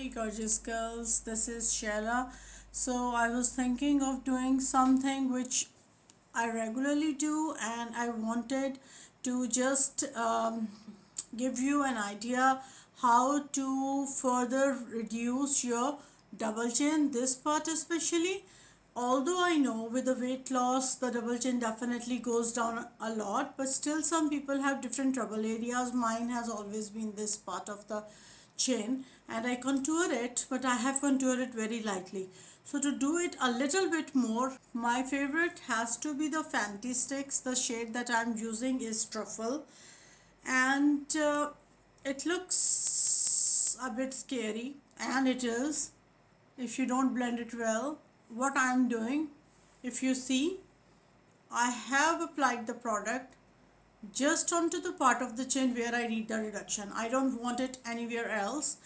Hey gorgeous girls, this is Shayla. So I was thinking of doing something which I regularly do, and I wanted to just give you an idea how to further reduce your double chin, this part especially. Although I know with the weight loss, the double chin definitely goes down a lot, but still some people have different trouble areas. Mine has always been this part of the chin, and I contour it, but I have contoured it very lightly. So to do it a little bit more, my favorite has to be the Fenty Sticks. The shade that I'm using is Truffle, and it looks a bit scary, and it is if you don't blend it well. What I'm doing, if you see, I have applied the product just onto the part of the chin where I need the reduction. I don't want it anywhere else,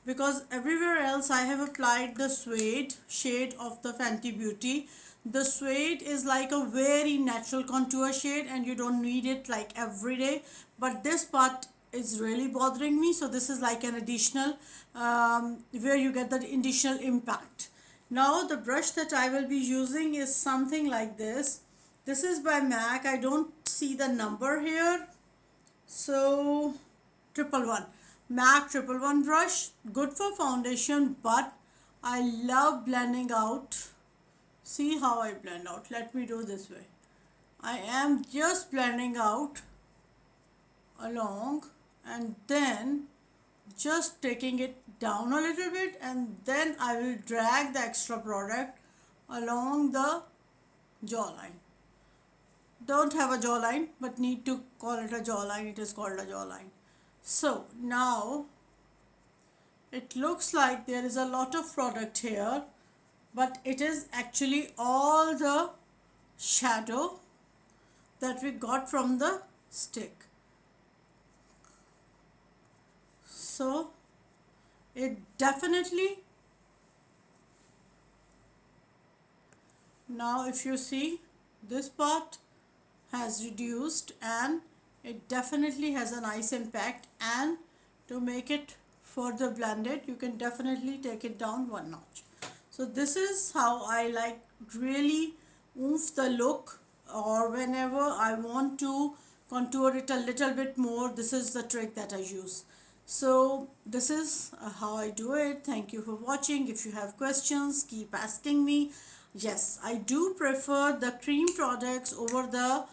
because everywhere else I have applied the suede shade of the Fenty Beauty. The suede is like a very natural contour shade and you don't need it like every day, but this part is really bothering me, so this is like an additional where you get the additional impact. Now the brush that I will be using is something like this. This is by MAC. I don't see the number here. So 111. MAC 111 brush. Good for foundation, but I love blending out. See how I blend out. Let me do this way. I am just blending out along and then just taking it down a little bit, and then I will drag the extra product along the jawline. Don't have a jawline but need to call it a jawline, it is called a jawline. So now it looks like there is a lot of product here, but it is actually all the shadow that we got from the stick. So it definitely, now if you see, this part has reduced and it definitely has a nice impact, and to make it further blended you can definitely take it down one notch. So this is how I like really oomph the look, or whenever I want to contour it a little bit more, this is the trick that I use. So this is how I do it. Thank you for watching. If you have questions, keep asking me. Yes, I do prefer the cream products over the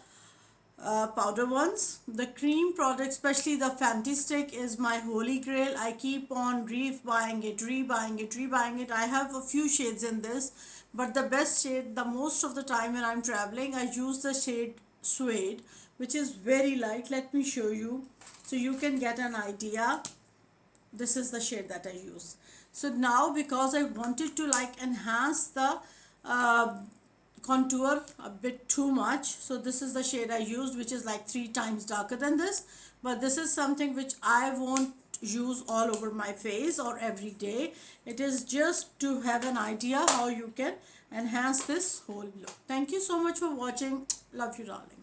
powder ones. The cream product, especially the Fenty Stick, is my holy grail. I keep on rebuying it, rebuying it, rebuying it. I have a few shades in this, but the best shade, the most of the time when I'm traveling, I use the shade Suede, which is very light. Let me show you so you can get an idea. This is the shade that I use. So now, because I wanted to like enhance the contour a bit too much, so this is the shade I used, which is like 3 times darker than this, but this is something which I won't use all over my face or every day. It is just to have an idea how you can enhance this whole look. Thank you so much for watching. Love you, darling.